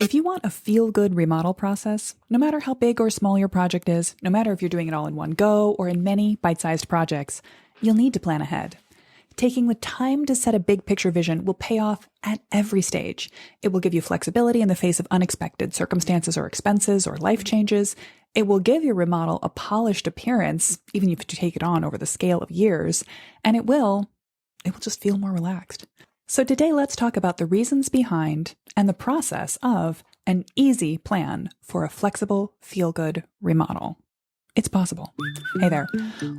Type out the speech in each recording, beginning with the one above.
If you want a feel-good remodel process, no matter how big or small your project is, no matter if you're doing it all in one go or in many bite-sized projects, you'll need to plan ahead. Taking the time to set a big picture vision will pay off at every stage. It will give you flexibility in the face of unexpected circumstances or expenses or life changes. It will give your remodel a polished appearance, even if you take it on over the scale of years, and it will just feel more relaxed. So today, let's talk about the reasons behind and the process of an easy plan for a flexible, feel-good remodel. It's possible. Hey there.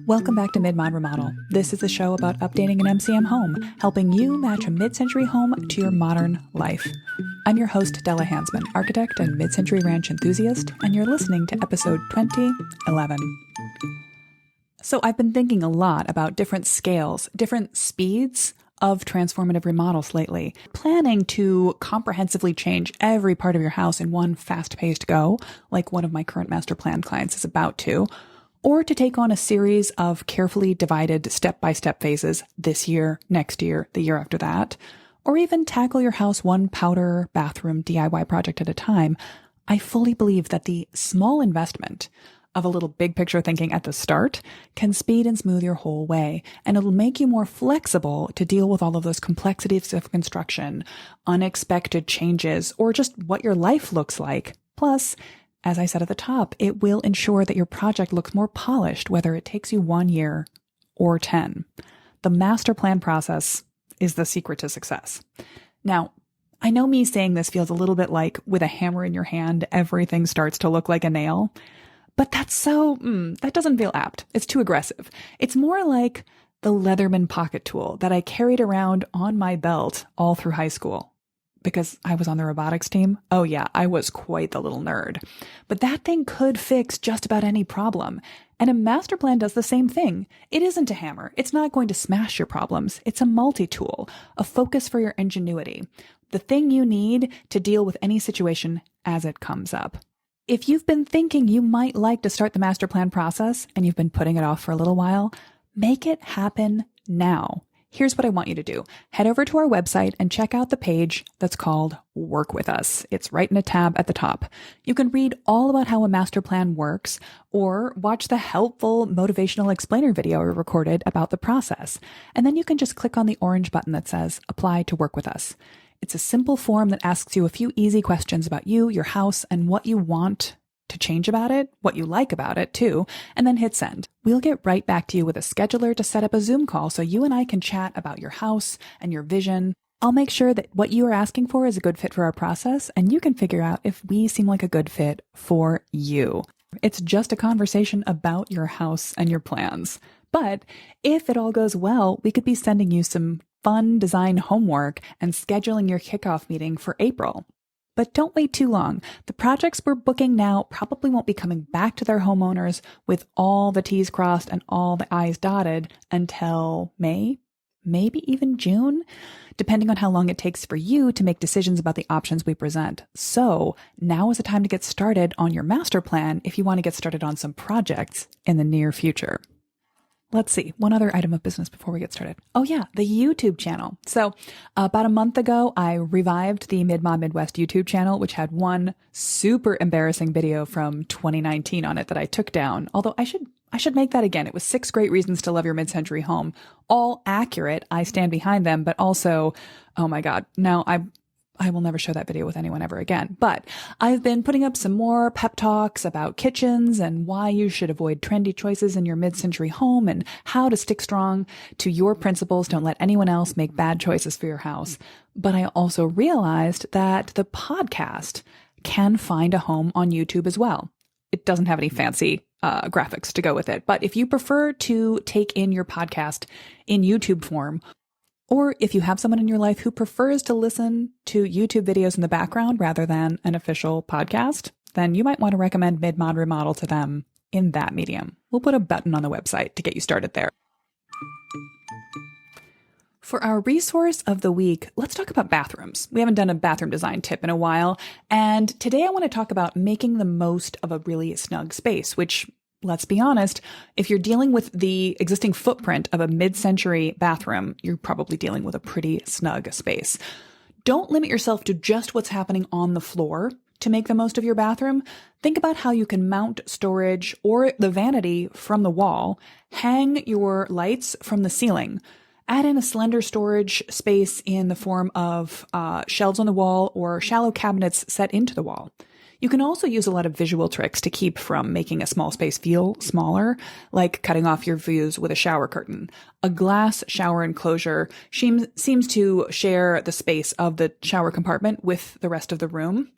Welcome back to Mid-Mod Remodel. This is a show about updating an MCM home, helping you match a mid-century home to your modern life. I'm your host, Della Hansman, architect and mid-century ranch enthusiast, and you're listening to episode 2011. So I've been thinking a lot about different scales, different speeds of transformative remodels lately. Planning to comprehensively change every part of your house in one fast-paced go, like one of my current master plan clients is about to, or to take on a series of carefully divided step-by-step phases this year, next year, the year after that, or even tackle your house one powder bathroom DIY project at a time. I fully believe that the small investment of a little big picture thinking at the start can speed and smooth your whole way, and it'll make you more flexible to deal with all of those complexities of construction, unexpected changes, or just what your life looks like. Plus, as I said at the top, it will ensure that your project looks more polished, whether it takes you 1 year or 10. The master plan process is the secret to success. Now, I know me saying this feels a little bit like with a hammer in your hand, everything starts to look like a nail. But that doesn't feel apt. It's too aggressive. It's more like the Leatherman pocket tool that I carried around on my belt all through high school. Because I was on the robotics team. Oh yeah, I was quite the little nerd. But that thing could fix just about any problem. And a master plan does the same thing. It isn't a hammer. It's not going to smash your problems. It's a multi-tool, a focus for your ingenuity. The thing you need to deal with any situation as it comes up. If you've been thinking you might like to start the master plan process and you've been putting it off for a little while, make it happen now. Here's what I want you to do. Head over to our website and check out the page that's called Work With Us. It's right in a tab at the top. You can read all about how a master plan works or watch the helpful motivational explainer video we recorded about the process. And then you can just click on the orange button that says Apply to Work With Us. It's a simple form that asks you a few easy questions about you, your house, and what you want to change about it, what you like about it too, and then hit send. We'll get right back to you with a scheduler to set up a Zoom call so you and I can chat about your house and your vision. I'll make sure that what you are asking for is a good fit for our process, and you can figure out if we seem like a good fit for you. It's just a conversation about your house and your plans. But if it all goes well, we could be sending you some fun design homework and scheduling your kickoff meeting for April. But don't wait too long. The projects we're booking now probably won't be coming back to their homeowners with all the T's crossed and all the I's dotted until May, maybe even June, depending on how long it takes for you to make decisions about the options we present. So now is the time to get started on your master plan if you want to get started on some projects in the near future. Let's see, one other item of business before we get started. Oh yeah, the YouTube channel. So about a month ago, I revived the Mid-Mod Midwest YouTube channel, which had one super embarrassing video from 2019 on it that I took down. Although I should make that again. It was 6 great reasons to love your mid-century home. All accurate. I stand behind them, but also, oh my God, now I will never share that video with anyone ever again. But I've been putting up some more pep talks about kitchens and why you should avoid trendy choices in your mid-century home and how to stick strong to your principles. Don't let anyone else make bad choices for your house. But I also realized that the podcast can find a home on YouTube as well. It doesn't have any fancy graphics to go with it. But if you prefer to take in your podcast in YouTube form, or if you have someone in your life who prefers to listen to YouTube videos in the background rather than an official podcast, then you might want to recommend Mid-Mod Remodel to them in that medium. We'll put a button on the website to get you started there. For our resource of the week, let's talk about bathrooms. We haven't done a bathroom design tip in a while, and today I want to talk about making the most of a really snug space, which, let's be honest, if you're dealing with the existing footprint of a mid-century bathroom, you're probably dealing with a pretty snug space. Don't limit yourself to just what's happening on the floor to make the most of your bathroom. Think about how you can mount storage or the vanity from the wall, hang your lights from the ceiling, add in a slender storage space in the form of shelves on the wall or shallow cabinets set into the wall. You can also use a lot of visual tricks to keep from making a small space feel smaller, like cutting off your views with a shower curtain. A glass shower enclosure seems to share the space of the shower compartment with the rest of the room.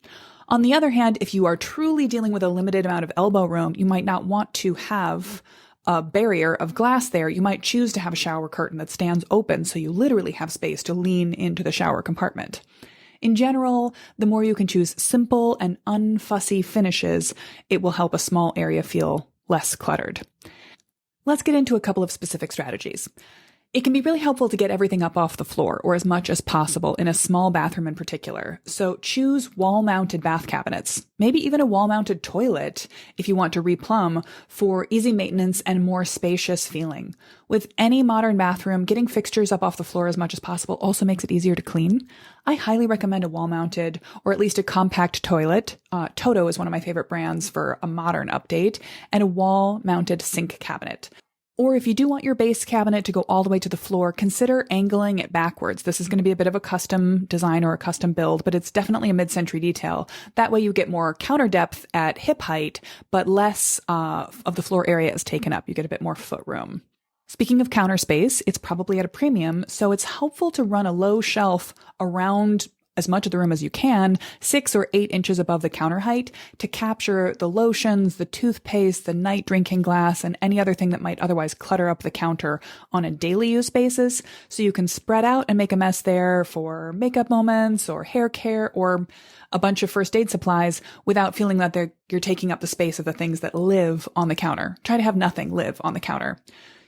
On the other hand, if you are truly dealing with a limited amount of elbow room, you might not want to have a barrier of glass there. You might choose to have a shower curtain that stands open so you literally have space to lean into the shower compartment. In general, the more you can choose simple and unfussy finishes, it will help a small area feel less cluttered. Let's get into a couple of specific strategies. It can be really helpful to get everything up off the floor, or as much as possible, in a small bathroom in particular. So choose wall-mounted bath cabinets, maybe even a wall-mounted toilet if you want to replumb, for easy maintenance and more spacious feeling. With any modern bathroom, getting fixtures up off the floor as much as possible also makes it easier to clean. I highly recommend a wall-mounted, or at least a compact toilet. Toto is one of my favorite brands for a modern update, and a wall-mounted sink cabinet. Or if you do want your base cabinet to go all the way to the floor, consider angling it backwards. This is going to be a bit of a custom design or a custom build, but it's definitely a mid-century detail. That way you get more counter depth at hip height, but less of the floor area is taken up. You get a bit more foot room. Speaking of counter space, it's probably at a premium, so it's helpful to run a low shelf around as much of the room as you can, 6 or 8 inches above the counter height, to capture the lotions, the toothpaste, the night drinking glass, and any other thing that might otherwise clutter up the counter on a daily use basis. So you can spread out and make a mess there for makeup moments or hair care or a bunch of first aid supplies without feeling that you're taking up the space of the things that live on the counter. Try to have nothing live on the counter.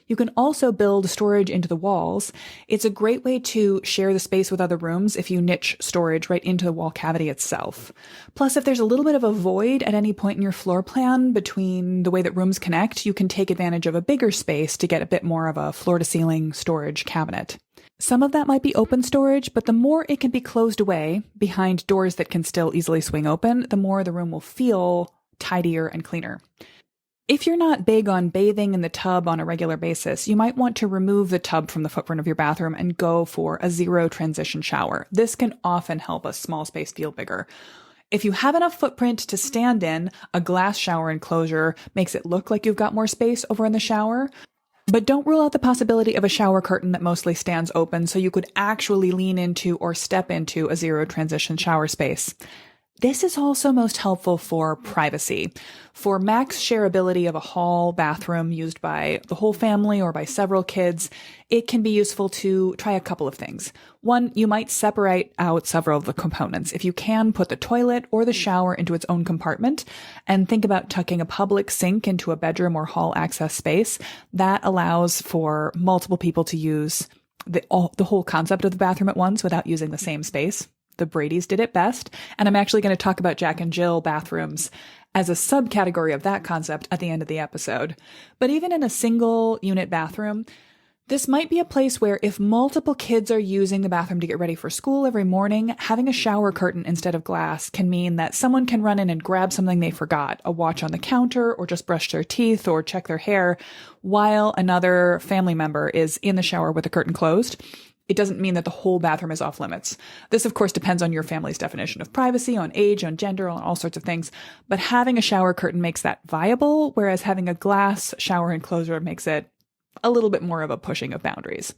You can also build storage into the walls. It's a great way to share the space with other rooms if you niche storage right into the wall cavity itself. Plus, if there's a little bit of a void at any point in your floor plan between the way that rooms connect, you can take advantage of a bigger space to get a bit more of a floor-to-ceiling storage cabinet. Some of that might be open storage, but the more it can be closed away behind doors that can still easily swing open, the more the room will feel tidier and cleaner. If you're not big on bathing in the tub on a regular basis, you might want to remove the tub from the footprint of your bathroom and go for a zero transition shower. This can often help a small space feel bigger. If you have enough footprint to stand in, a glass shower enclosure makes it look like you've got more space over in the shower. But don't rule out the possibility of a shower curtain that mostly stands open so you could actually lean into or step into a zero transition shower space. This is also most helpful for privacy. For max shareability of a hall bathroom used by the whole family or by several kids, it can be useful to try a couple of things. One, you might separate out several of the components. If you can, put the toilet or the shower into its own compartment and think about tucking a public sink into a bedroom or hall access space. That allows for multiple people to use the whole concept of the bathroom at once without using the same space. The Bradys did it best, and I'm actually going to talk about Jack and Jill bathrooms as a subcategory of that concept at the end of the episode. But even in a single unit bathroom, this might be a place where if multiple kids are using the bathroom to get ready for school every morning, having a shower curtain instead of glass can mean that someone can run in and grab something they forgot, a watch on the counter, or just brush their teeth or check their hair, while another family member is in the shower with the curtain closed. It doesn't mean that the whole bathroom is off limits. This, of course, depends on your family's definition of privacy, on age, on gender, on all sorts of things. But having a shower curtain makes that viable, whereas having a glass shower enclosure makes it a little bit more of a pushing of boundaries.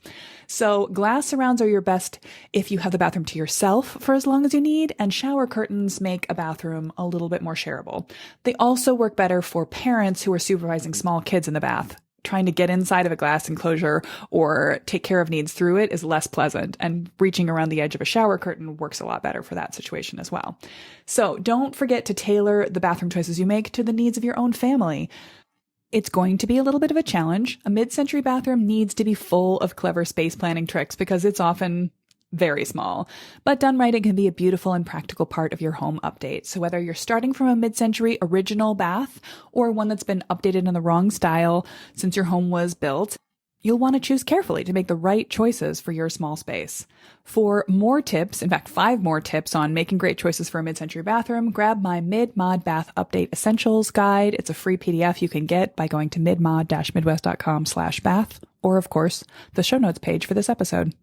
So glass surrounds are your best if you have the bathroom to yourself for as long as you need, and shower curtains make a bathroom a little bit more shareable. They also work better for parents who are supervising small kids in the bath. Trying to get inside of a glass enclosure or take care of needs through it is less pleasant, and reaching around the edge of a shower curtain works a lot better for that situation as well. So don't forget to tailor the bathroom choices you make to the needs of your own family. It's going to be a little bit of a challenge. A mid-century bathroom needs to be full of clever space planning tricks because it's often very small, but done right, it can be a beautiful and practical part of your home update. So whether you're starting from a mid-century original bath or one that's been updated in the wrong style since your home was built, you'll want to choose carefully to make the right choices for your small space. For more tips, in fact, 5 more tips on making great choices for a mid-century bathroom, grab my Mid-Mod Bath Update Essentials Guide. It's a free PDF you can get by going to midmod-midwest.com/bath, or of course, the show notes page for this episode.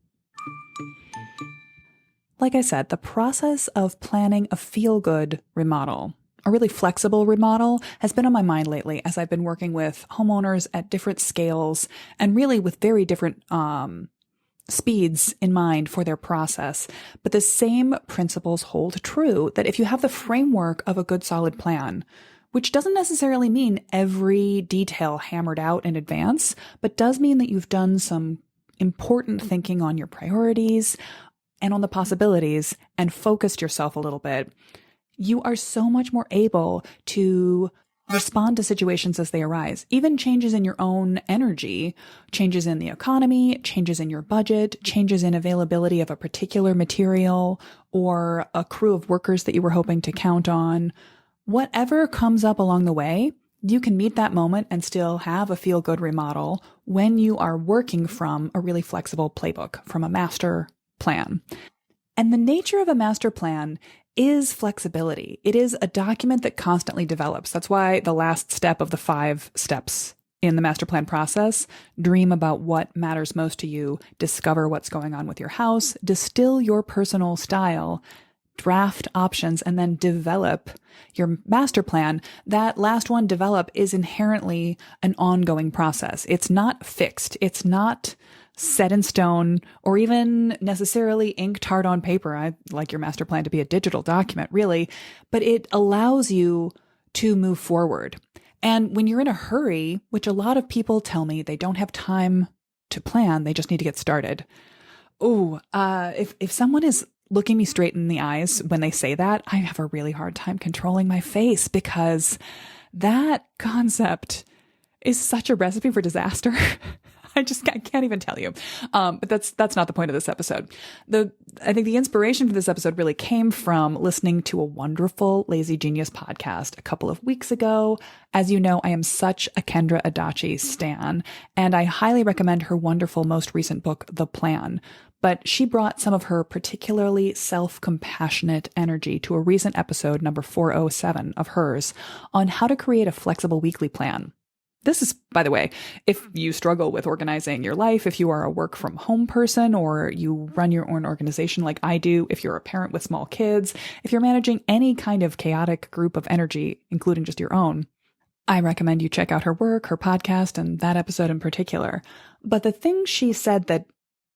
Like I said, the process of planning a feel-good remodel, a really flexible remodel, has been on my mind lately as I've been working with homeowners at different scales and really with very different speeds in mind for their process. But the same principles hold true, that if you have the framework of a good solid plan, which doesn't necessarily mean every detail hammered out in advance, but does mean that you've done some important thinking on your priorities and on the possibilities and focused yourself a little bit, you are so much more able to respond to situations as they arise. Even changes in your own energy, changes in the economy, changes in your budget, changes in availability of a particular material or a crew of workers that you were hoping to count on. Whatever comes up along the way, you can meet that moment and still have a feel-good remodel when you are working from a really flexible playbook, from a master plan. And the nature of a master plan is flexibility. It is a document that constantly develops. That's why the last step of the 5 steps in the master plan process, dream about what matters most to you, discover what's going on with your house, distill your personal style, draft options, and then develop your master plan. That last one, develop, is inherently an ongoing process. It's not fixed. It's not set in stone or even necessarily inked hard on paper. I'd like your master plan to be a digital document, really, but it allows you to move forward. And when you're in a hurry, which a lot of people tell me they don't have time to plan, they just need to get started. If someone is looking me straight in the eyes when they say that, I have a really hard time controlling my face, because that concept is such a recipe for disaster. I can't even tell you. But that's not the point of this episode. I think the inspiration for this episode really came from listening to a wonderful Lazy Genius podcast a couple of weeks ago. As you know, I am such a Kendra Adachi stan, and I highly recommend her wonderful most recent book, The Plan. But she brought some of her particularly self-compassionate energy to a recent episode, number 407 of hers, on how to create a flexible weekly plan. This is, by the way, if you struggle with organizing your life, if you are a work from home person, or you run your own organization like I do, if you're a parent with small kids, if you're managing any kind of chaotic group of energy, including just your own, I recommend you check out her work, her podcast, and that episode in particular. But the thing she said that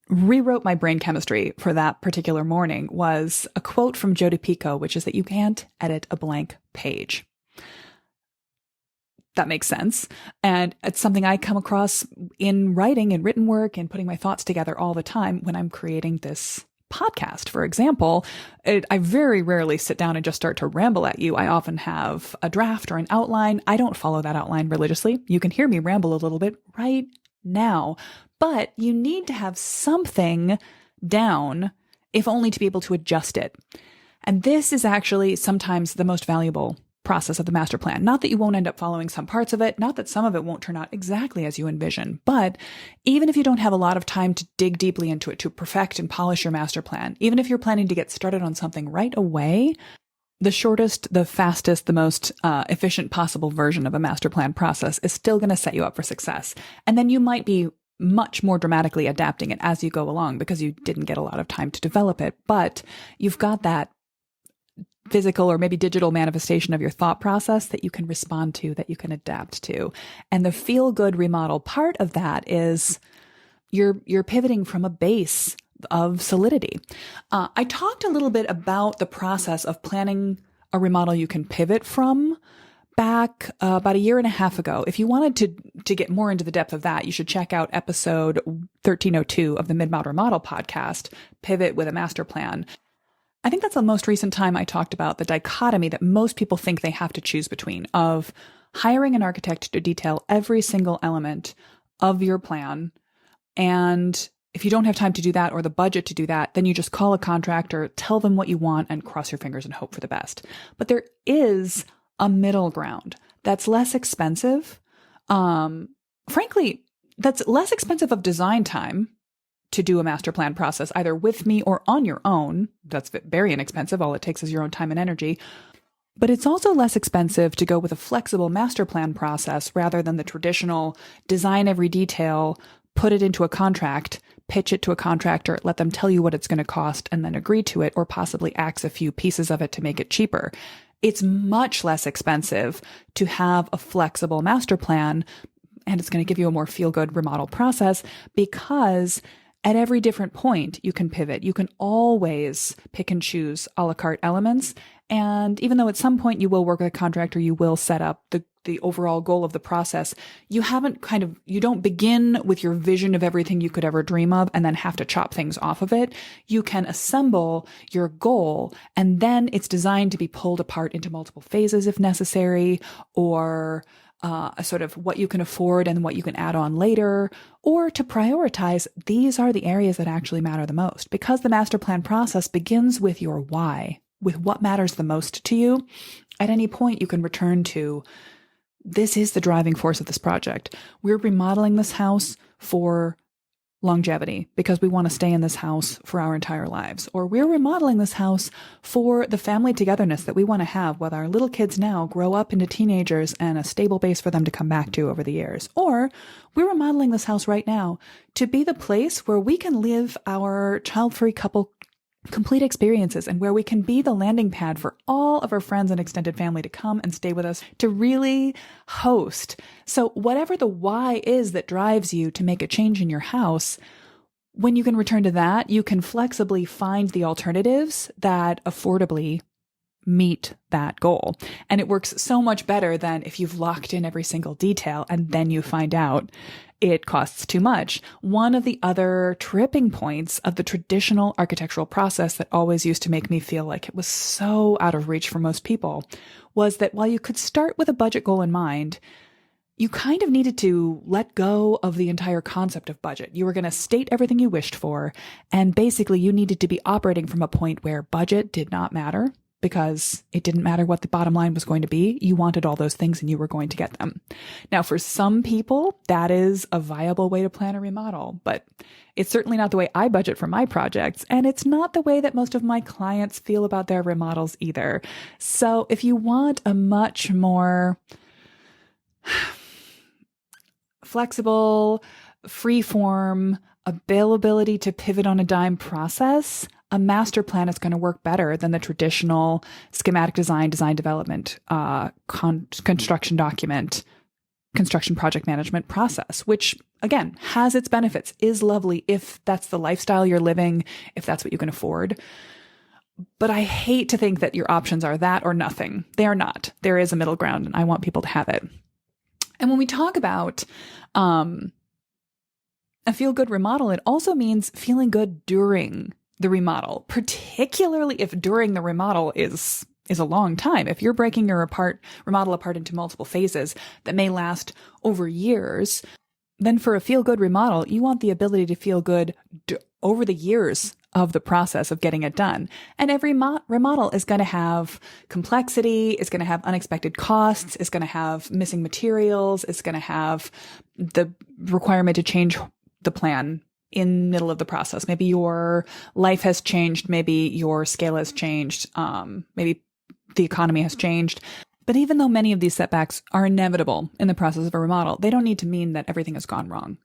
rewrote my brain chemistry for that particular morning was a quote from Joe DiPico, which is that you can't edit a blank page. That makes sense. And it's something I come across in writing and written work and putting my thoughts together all the time when I'm creating this podcast. For example, I very rarely sit down and just start to ramble at you. I often have a draft or an outline. I don't follow that outline religiously. You can hear me ramble a little bit right now, but you need to have something down, if only to be able to adjust it. And this is actually sometimes the most valuable process of the master plan. Not that you won't end up following some parts of it, not that some of it won't turn out exactly as you envision, but even if you don't have a lot of time to dig deeply into it, to perfect and polish your master plan, even if you're planning to get started on something right away, the shortest, the fastest, the most efficient possible version of a master plan process is still going to set you up for success. And then you might be much more dramatically adapting it as you go along because you didn't get a lot of time to develop it, but you've got that physical or maybe digital manifestation of your thought process that you can respond to, that you can adapt to. And the feel-good remodel part of that is you're pivoting from a base of solidity. I talked a little bit about the process of planning a remodel you can pivot from back about a year and a half ago. If you wanted to get more into the depth of that, you should check out episode 1302 of the Mid-Mod Remodel podcast, Pivot with a Master Plan. I think that's the most recent time I talked about the dichotomy that most people think they have to choose between, of hiring an architect to detail every single element of your plan. And if you don't have time to do that or the budget to do that, then you just call a contractor, tell them what you want, and cross your fingers and hope for the best. But there is a middle ground that's less expensive. Frankly, that's less expensive of design time to do a master plan process, either with me or on your own. That's very inexpensive. All it takes is your own time and energy. But it's also less expensive to go with a flexible master plan process rather than the traditional design every detail, put it into a contract, pitch it to a contractor, let them tell you what it's going to cost, and then agree to it, or possibly axe a few pieces of it to make it cheaper. It's much less expensive to have a flexible master plan, and it's going to give you a more feel-good remodel process because at every different point, you can pivot. You can always pick and choose a la carte elements. And even though at some point you will work with a contractor, you will set up the overall goal of the process, you don't begin with your vision of everything you could ever dream of and then have to chop things off of it. You can assemble your goal, and then it's designed to be pulled apart into multiple phases if necessary, or a sort of what you can afford and what you can add on later, or to prioritize, these are the areas that actually matter the most. Because the master plan process begins with your why, with what matters the most to you. At any point, you can return to, this is the driving force of this project. We're remodeling this house for longevity because we want to stay in this house for our entire lives. Or we're remodeling this house for the family togetherness that we want to have with our little kids now grow up into teenagers and a stable base for them to come back to over the years. Or we're remodeling this house right now to be the place where we can live our child-free couple complete experiences and where we can be the landing pad for all of our friends and extended family to come and stay with us, to really host. So whatever the why is that drives you to make a change in your house, when you can return to that, you can flexibly find the alternatives that affordably meet that goal. And it works so much better than if you've locked in every single detail and then you find out it costs too much. One of the other tripping points of the traditional architectural process that always used to make me feel like it was so out of reach for most people was that while you could start with a budget goal in mind, you kind of needed to let go of the entire concept of budget. You were going to state everything you wished for, and basically you needed to be operating from a point where budget did not matter, because it didn't matter what the bottom line was going to be. You wanted all those things and you were going to get them. Now, for some people, that is a viable way to plan a remodel, but it's certainly not the way I budget for my projects. And it's not the way that most of my clients feel about their remodels either. So if you want a much more flexible, free-form, availability to pivot on a dime process, a master plan is going to work better than the traditional schematic design development, construction document, construction project management process, which again has its benefits, is lovely if that's the lifestyle you're living, if that's what you can afford. But I hate to think that your options are that or nothing. They are not. There is a middle ground, and I want people to have it. And when we talk about a feel-good remodel, it also means feeling good during the remodel, particularly if during the remodel is a long time. If you're breaking your remodel apart into multiple phases that may last over years, then for a feel-good remodel, you want the ability to feel good over the years of the process of getting it done. And every remodel is going to have complexity, is going to have unexpected costs, is going to have missing materials, is going to have the requirement to change the plan in the middle of the process. Maybe your life has changed. Maybe your scale has changed. Maybe the economy has changed. But even though many of these setbacks are inevitable in the process of a remodel, they don't need to mean that everything has gone wrong.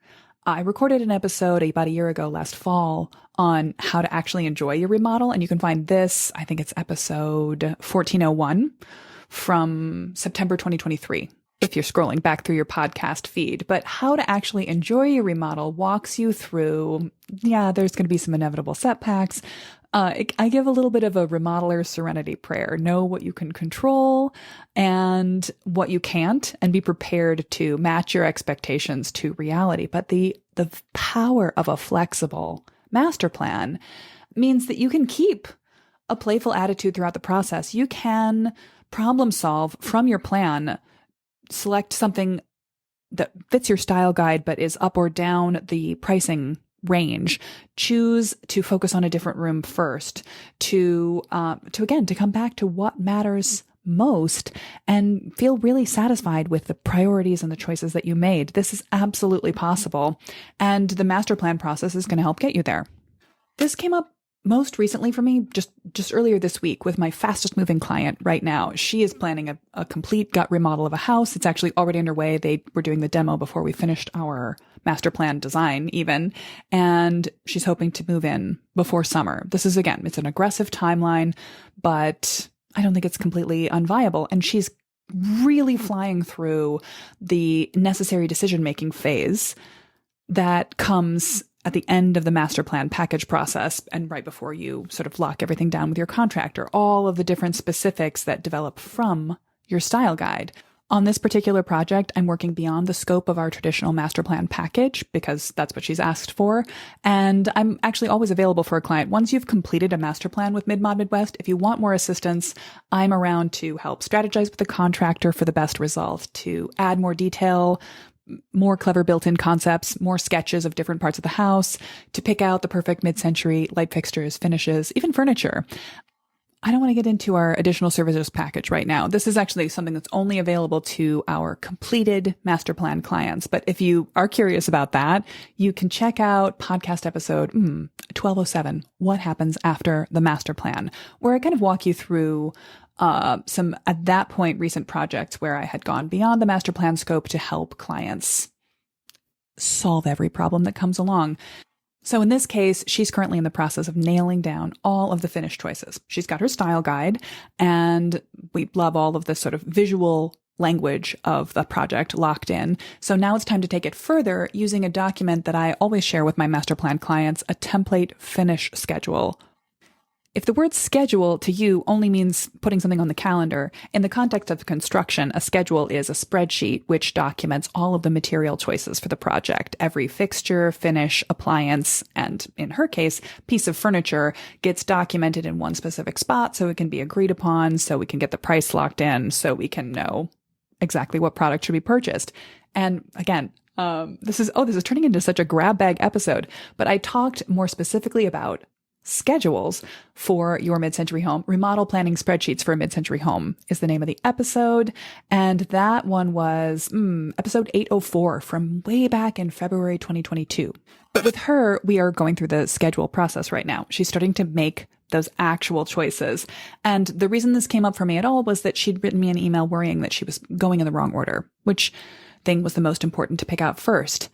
I recorded an episode about a year ago last fall on how to actually enjoy your remodel. And you can find this, I think it's episode 1401 from September 2023. If you're scrolling back through your podcast feed. But how to actually enjoy your remodel walks you through, there's going to be some inevitable setbacks. I give a little bit of a remodeler's serenity prayer. Know what you can control and what you can't, and be prepared to match your expectations to reality. But the power of a flexible master plan means that you can keep a playful attitude throughout the process. You can problem solve from your plan, select something that fits your style guide but is up or down the pricing range. Choose to focus on a different room first, to come back to what matters most and feel really satisfied with the priorities and the choices that you made. This is absolutely possible. And the master plan process is going to help get you there. This came up most recently for me just earlier this week with my fastest moving client right now. She is planning a complete gut remodel of a house. It's actually already underway. They were doing the demo before we finished our master plan design even. And she's hoping to move in before summer. This is, again, it's an aggressive timeline, but I don't think it's completely unviable. And she's really flying through the necessary decision-making phase that comes at the end of the master plan package process and right before you sort of lock everything down with your contractor, all of the different specifics that develop from your style guide. On this particular project, I'm working beyond the scope of our traditional master plan package because that's what she's asked for. And I'm actually always available for a client. Once you've completed a master plan with Mid-Mod Midwest, if you want more assistance, I'm around to help strategize with the contractor for the best result, to add more detail, more clever built-in concepts, more sketches of different parts of the house, to pick out the perfect mid-century light fixtures, finishes, even furniture. I don't want to get into our additional services package right now. This is actually something that's only available to our completed master plan clients. But if you are curious about that, you can check out podcast episode 1207, What Happens After the Master Plan, where I kind of walk you through some, at that point, recent projects where I had gone beyond the master plan scope to help clients solve every problem that comes along. So in this case, she's currently in the process of nailing down all of the finish choices. She's got her style guide, and we love all of the sort of visual language of the project locked in. So now it's time to take it further using a document that I always share with my master plan clients, a template finish schedule. If the word schedule to you only means putting something on the calendar, in the context of construction, a schedule is a spreadsheet which documents all of the material choices for the project. Every fixture, finish, appliance, and in her case, piece of furniture gets documented in one specific spot so it can be agreed upon, so we can get the price locked in, so we can know exactly what product should be purchased. And again, this is turning into such a grab bag episode, but I talked more specifically about schedules for your mid-century home. Remodel planning spreadsheets for a mid-century home is the name of the episode. And that one was episode 804 from way back in February 2022. But with her, we are going through the schedule process right now. She's starting to make those actual choices. And the reason this came up for me at all was that she'd written me an email worrying that she was going in the wrong order, which thing was the most important to pick out first.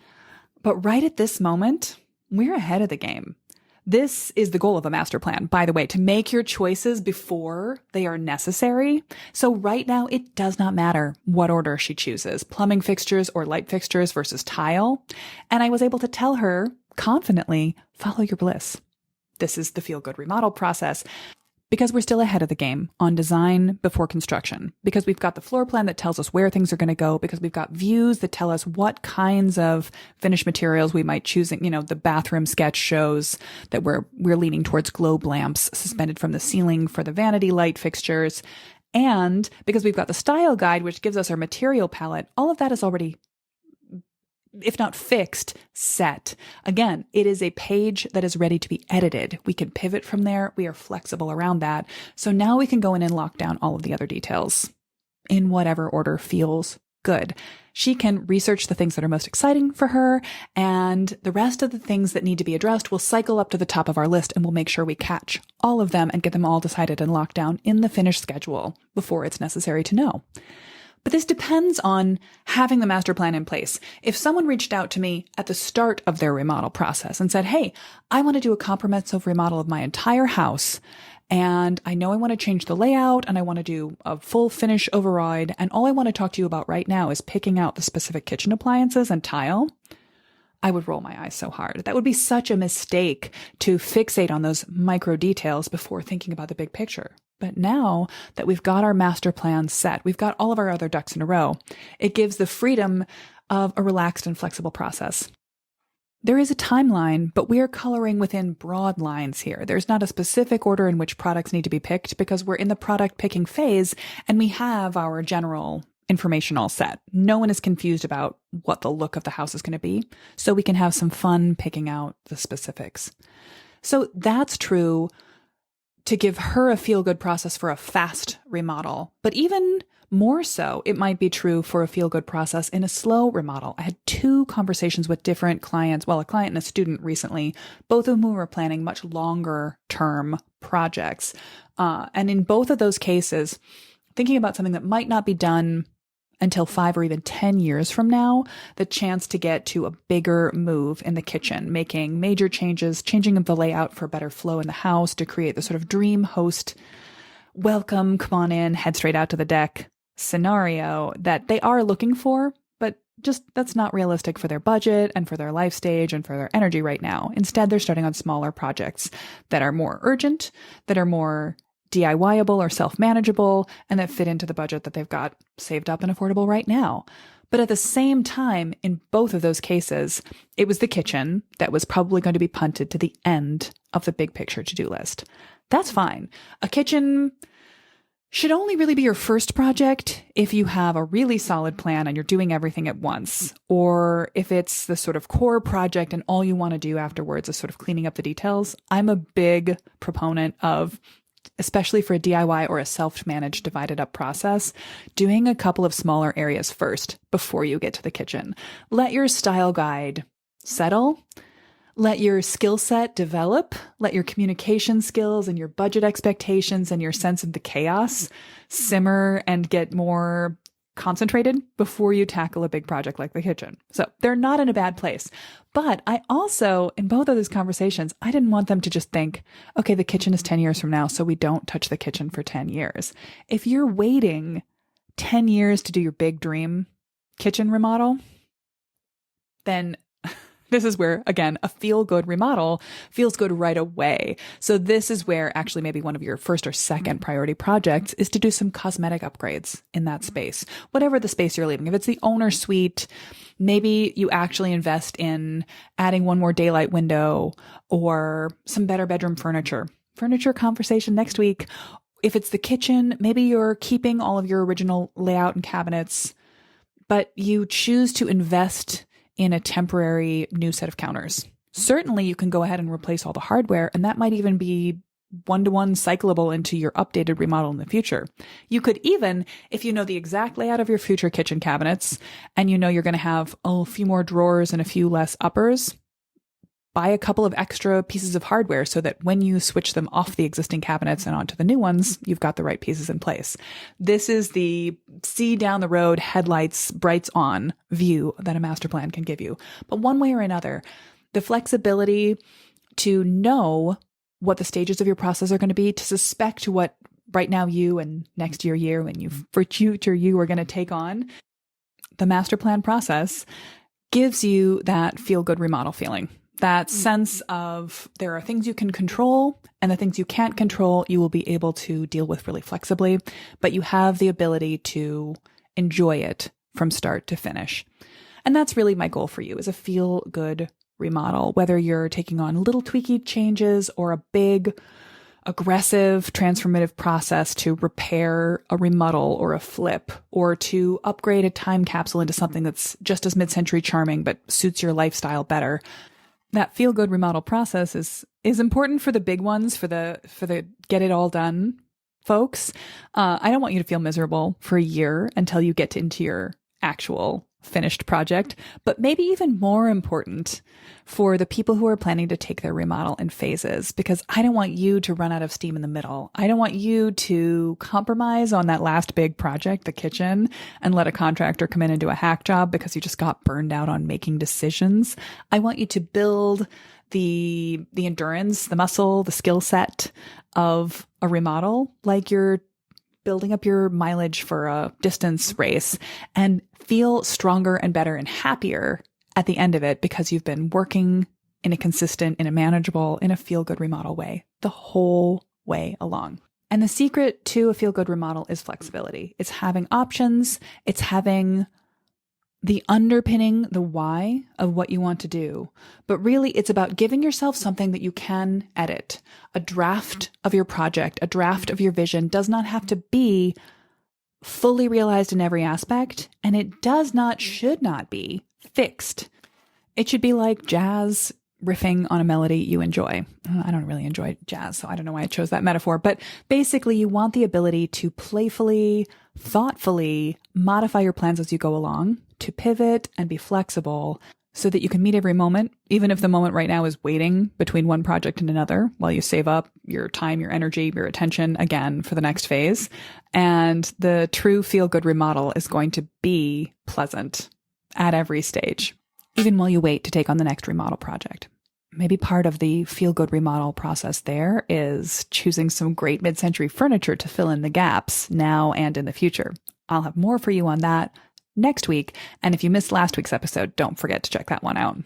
But right at this moment, we're ahead of the game. This is the goal of a master plan, by the way, to make your choices before they are necessary. So right now, it does not matter what order she chooses, plumbing fixtures or light fixtures versus tile. And I was able to tell her confidently, follow your bliss. This is the feel-good remodel process. Because we're still ahead of the game on design before construction, because we've got the floor plan that tells us where things are going to go, because we've got views that tell us what kinds of finished materials we might choose. You know, the bathroom sketch shows that we're leaning towards globe lamps suspended from the ceiling for the vanity light fixtures. And because we've got the style guide, which gives us our material palette, all of that is already, if not fixed, set. Again, it is a page that is ready to be edited. We can pivot from there. We are flexible around that. So now we can go in and lock down all of the other details in whatever order feels good. She can research the things that are most exciting for her, and the rest of the things that need to be addressed will cycle up to the top of our list, and we'll make sure we catch all of them and get them all decided and locked down in the finished schedule before it's necessary to know. But this depends on having the master plan in place. If someone reached out to me at the start of their remodel process and said, hey, I want to do a comprehensive remodel of my entire house, and I know I want to change the layout, and I want to do a full finish override, and all I want to talk to you about right now is picking out the specific kitchen appliances and tile, I would roll my eyes so hard. That would be such a mistake to fixate on those micro details before thinking about the big picture. But now that we've got our master plan set, we've got all of our other ducks in a row, it gives the freedom of a relaxed and flexible process. There is a timeline, but we are coloring within broad lines here. There's not a specific order in which products need to be picked because we're in the product picking phase and we have our general information all set. No one is confused about what the look of the house is going to be, so we can have some fun picking out the specifics. So that's true to give her a feel-good process for a fast remodel. But even more so, it might be true for a feel-good process in a slow remodel. I had 2 conversations with different clients, well, a client and a student recently, both of whom were planning much longer term projects. And in both of those cases, thinking about something that might not be done until 5 or even 10 years from now, the chance to get to a bigger move in the kitchen, making major changes, changing the layout for better flow in the house to create the sort of dream host, welcome, come on in, head straight out to the deck scenario that they are looking for, but just that's not realistic for their budget and for their life stage and for their energy right now. Instead, they're starting on smaller projects that are more urgent, that are more DIYable or self-manageable, and that fit into the budget that they've got saved up and affordable right now. But at the same time, in both of those cases, it was the kitchen that was probably going to be punted to the end of the big picture to-do list. That's fine. A kitchen should only really be your first project if you have a really solid plan and you're doing everything at once, or if it's the sort of core project and all you want to do afterwards is sort of cleaning up the details. I'm a big proponent of, especially for a DIY or a self-managed divided up process, doing a couple of smaller areas first before you get to the kitchen. Let your style guide settle. Let your skill set develop. Let your communication skills and your budget expectations and your sense of the chaos simmer and get more concentrated before you tackle a big project like the kitchen. So they're not in a bad place. But I also, in both of these conversations, I didn't want them to just think, okay, the kitchen is 10 years from now, so we don't touch the kitchen for 10 years. If you're waiting 10 years to do your big dream kitchen remodel, then this is where, again, a feel-good remodel feels good right away. So this is where actually maybe one of your first or second priority projects is to do some cosmetic upgrades in that space, whatever the space you're leaving. If it's the owner suite, maybe you actually invest in adding one more daylight window or some better bedroom furniture. Furniture conversation next week. If it's the kitchen, maybe you're keeping all of your original layout and cabinets, but you choose to invest in a temporary new set of counters. Certainly you can go ahead and replace all the hardware, and that might even be one-to-one cyclable into your updated remodel in the future. You could even, if you know the exact layout of your future kitchen cabinets, and you know you're going to have a few more drawers and a few less uppers, buy a couple of extra pieces of hardware so that when you switch them off the existing cabinets and onto the new ones, you've got the right pieces in place. This is the see down the road, headlights, brights on view that a master plan can give you. But one way or another, the flexibility to know what the stages of your process are going to be, to suspect what right now you and next year and you for future you are going to take on, the master plan process gives you that feel-good remodel feeling. That sense of there are things you can control and the things you can't control, you will be able to deal with really flexibly, but you have the ability to enjoy it from start to finish. And that's really my goal for you, is a feel good remodel, whether you're taking on little tweaky changes or a big, aggressive, transformative process to repair a remodel or a flip, or to upgrade a time capsule into something that's just as mid-century charming but suits your lifestyle better. That feel-good remodel process is important for the big ones, for the get it all done folks. I don't want you to feel miserable for a year until you get into your actual finished project, but maybe even more important for the people who are planning to take their remodel in phases, because I don't want you to run out of steam in the middle. I don't want you to compromise on that last big project, the kitchen, and let a contractor come in and do a hack job because you just got burned out on making decisions. I want you to build the endurance, the muscle, the skill set of a remodel like you're building up your mileage for a distance race, and feel stronger and better and happier at the end of it because you've been working in a consistent, in a manageable, in a feel-good remodel way the whole way along. And the secret to a feel-good remodel is flexibility. It's having options. It's having the underpinning, the why of what you want to do. But really, it's about giving yourself something that you can edit. A draft of your project, a draft of your vision does not have to be fully realized in every aspect, and it should not be fixed. It should be like jazz riffing on a melody you enjoy. I don't really enjoy jazz, so I don't know why I chose that metaphor, but basically you want the ability to playfully, thoughtfully modify your plans as you go along, to pivot and be flexible so that you can meet every moment, even if the moment right now is waiting between one project and another while you save up your time, your energy, your attention again for the next phase. And the true feel-good remodel is going to be pleasant at every stage, even while you wait to take on the next remodel project. Maybe part of the feel-good remodel process there is choosing some great mid-century furniture to fill in the gaps now and in the future. I'll have more for you on that next week. And if you missed last week's episode, don't forget to check that one out.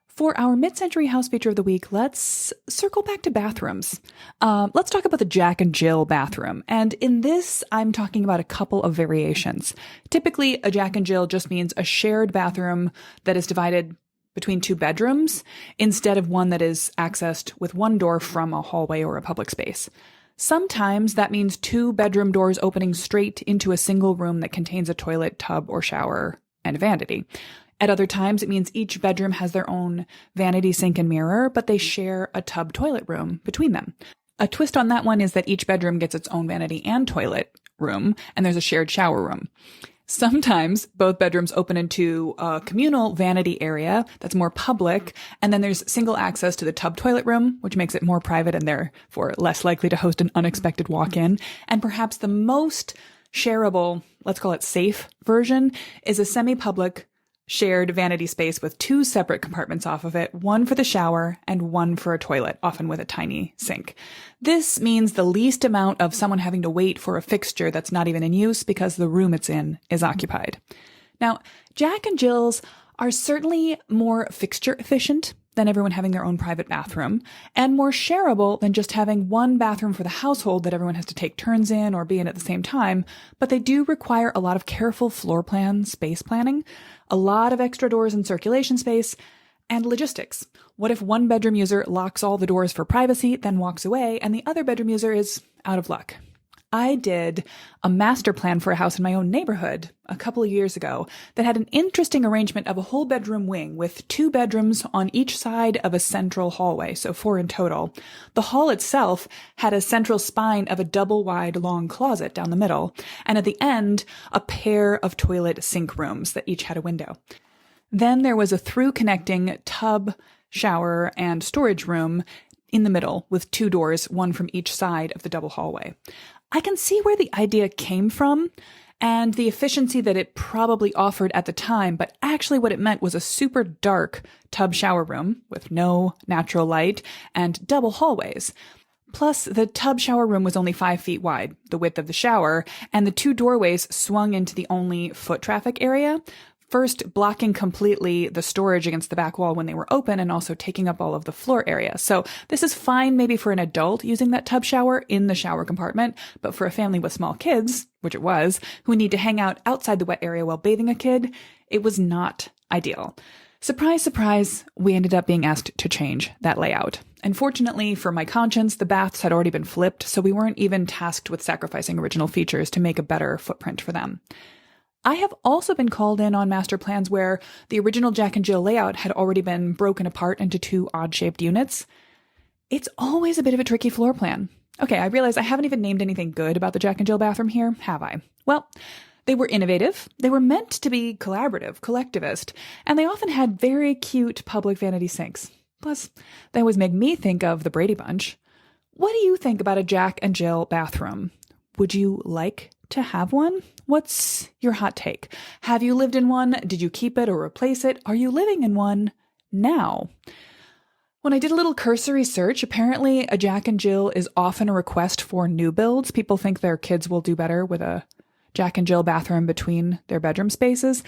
For our mid-century house feature of the week, let's circle back to bathrooms. Let's talk about the Jack and Jill bathroom. And in this, I'm talking about a couple of variations. Typically, a Jack and Jill just means a shared bathroom that is divided between two bedrooms instead of one that is accessed with one door from a hallway or a public space. Sometimes that means two bedroom doors opening straight into a single room that contains a toilet, tub, or shower, and a vanity. At other times, it means each bedroom has their own vanity, sink, and mirror, but they share a tub toilet room between them. A twist on that one is that each bedroom gets its own vanity and toilet room, and there's a shared shower room. Sometimes both bedrooms open into a communal vanity area that's more public, and then there's single access to the tub toilet room, which makes it more private and therefore less likely to host an unexpected walk-in. And perhaps the most shareable, let's call it safe version, is a semi-public shared vanity space with two separate compartments off of it, one for the shower and one for a toilet, often with a tiny sink. This means the least amount of someone having to wait for a fixture that's not even in use because the room it's in is occupied. Now, Jack and Jill's are certainly more fixture efficient than everyone having their own private bathroom, and more shareable than just having one bathroom for the household that everyone has to take turns in or be in at the same time, but they do require a lot of careful floor plan space planning, a lot of extra doors and circulation space, and logistics. What if one bedroom user locks all the doors for privacy, then walks away, and the other bedroom user is out of luck? I did a master plan for a house in my own neighborhood a couple of years ago that had an interesting arrangement of a whole bedroom wing with two bedrooms on each side of a central hallway, so 4 in total. The hall itself had a central spine of a double-wide long closet down the middle, and at the end, a pair of toilet sink rooms that each had a window. Then there was a through-connecting tub, shower, and storage room in the middle with 2 doors, one from each side of the double hallway. I can see where the idea came from and the efficiency that it probably offered at the time, but actually what it meant was a super dark tub shower room with no natural light and double hallways. Plus, the tub shower room was only 5 feet wide, the width of the shower, and the 2 doorways swung into the only foot traffic area, first blocking completely the storage against the back wall when they were open and also taking up all of the floor area. So this is fine maybe for an adult using that tub shower in the shower compartment, but for a family with small kids, which it was, who need to hang out outside the wet area while bathing a kid, it was not ideal. Surprise, surprise, we ended up being asked to change that layout. Unfortunately, for my conscience, the baths had already been flipped, so we weren't even tasked with sacrificing original features to make a better footprint for them. I have also been called in on master plans where the original Jack and Jill layout had already been broken apart into 2 odd-shaped units. It's always a bit of a tricky floor plan. Okay, I realize I haven't even named anything good about the Jack and Jill bathroom here, have I? Well, they were innovative, they were meant to be collaborative, collectivist, and they often had very cute public vanity sinks. Plus, they always make me think of the Brady Bunch. What do you think about a Jack and Jill bathroom? Would you like to have one? What's your hot take? Have you lived in one? Did you keep it or replace it? Are you living in one now? When I did a little cursory search, apparently a Jack and Jill is often a request for new builds. People think their kids will do better with a Jack and Jill bathroom between their bedroom spaces.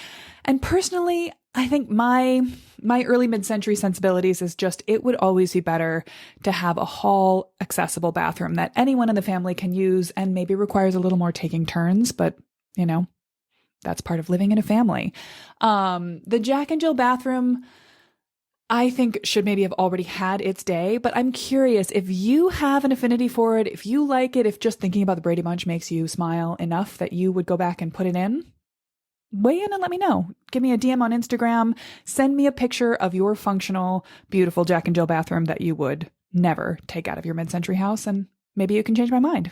And personally, I think my early mid-century sensibilities is just it would always be better to have a hall accessible bathroom that anyone in the family can use and maybe requires a little more taking turns, but you know, that's part of living in a family. The Jack and Jill bathroom, I think, should maybe have already had its day, but I'm curious if you have an affinity for it, if you like it, if just thinking about the Brady Bunch makes you smile enough that you would go back and put it in. weigh in and let me know. Give me a DM on Instagram. Send me a picture of your functional, beautiful Jack and Jill bathroom that you would never take out of your mid-century house, and maybe you can change my mind.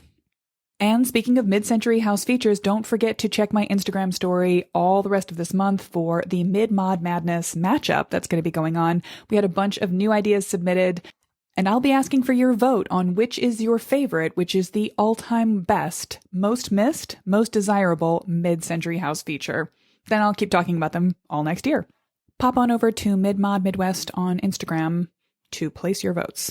And speaking of mid-century house features, don't forget to check my Instagram story all the rest of this month for the Mid-Mod Madness matchup that's going to be going on. We had a bunch of new ideas submitted, and I'll be asking for your vote on which is your favorite, which is the all-time best, most missed, most desirable mid-century house feature. Then I'll keep talking about them all next year. Pop on over to Mid-Mod Midwest on Instagram to place your votes.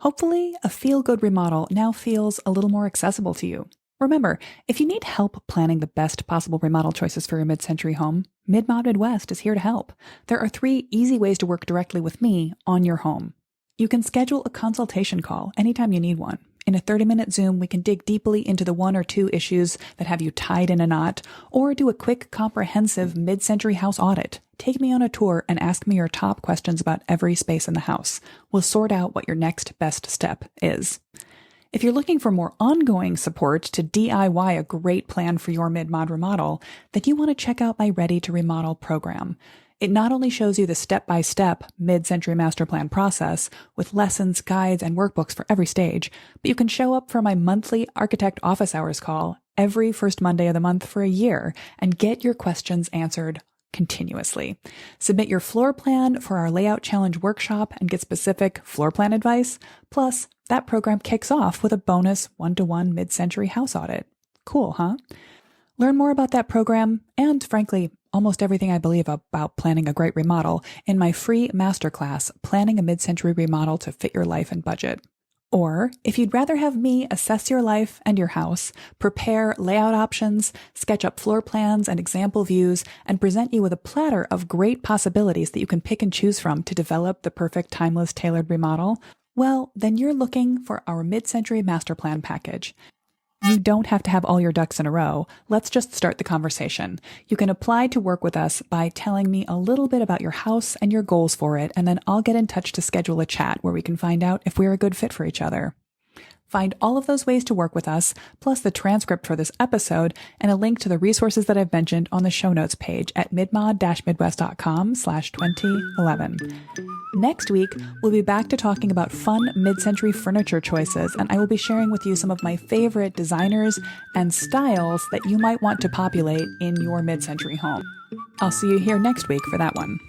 Hopefully, a feel-good remodel now feels a little more accessible to you. Remember, if you need help planning the best possible remodel choices for your mid-century home, Mid-Mod Midwest is here to help. There are 3 easy ways to work directly with me on your home. You can schedule a consultation call anytime you need one. In a 30-minute Zoom, we can dig deeply into the 1 or 2 issues that have you tied in a knot, or do a quick, comprehensive mid-century house audit. Take me on a tour and ask me your top questions about every space in the house. We'll sort out what your next best step is. If you're looking for more ongoing support to DIY a great plan for your mid-mod remodel, then you want to check out my Ready to Remodel program. It not only shows you the step-by-step mid-century master plan process with lessons, guides, and workbooks for every stage, but you can show up for my monthly architect office hours call every first Monday of the month for a year and get your questions answered continuously. Submit your floor plan for our layout challenge workshop and get specific floor plan advice. Plus, that program kicks off with a bonus 1-to-1 mid-century house audit. Cool, huh? Learn more about that program and, frankly, almost everything I believe about planning a great remodel in my free masterclass, Planning a Mid-Century Remodel to Fit Your Life and Budget. Or, if you'd rather have me assess your life and your house, prepare layout options, sketch up floor plans and example views, and present you with a platter of great possibilities that you can pick and choose from to develop the perfect timeless tailored remodel, well, then you're looking for our mid-century master plan package. You don't have to have all your ducks in a row. Let's just start the conversation. You can apply to work with us by telling me a little bit about your house and your goals for it, and then I'll get in touch to schedule a chat where we can find out if we're a good fit for each other. Find all of those ways to work with us, plus the transcript for this episode and a link to the resources that I've mentioned on the show notes page at midmod-midwest.com/2011. Next week, we'll be back to talking about fun mid-century furniture choices, and I will be sharing with you some of my favorite designers and styles that you might want to populate in your mid-century home. I'll see you here next week for that one.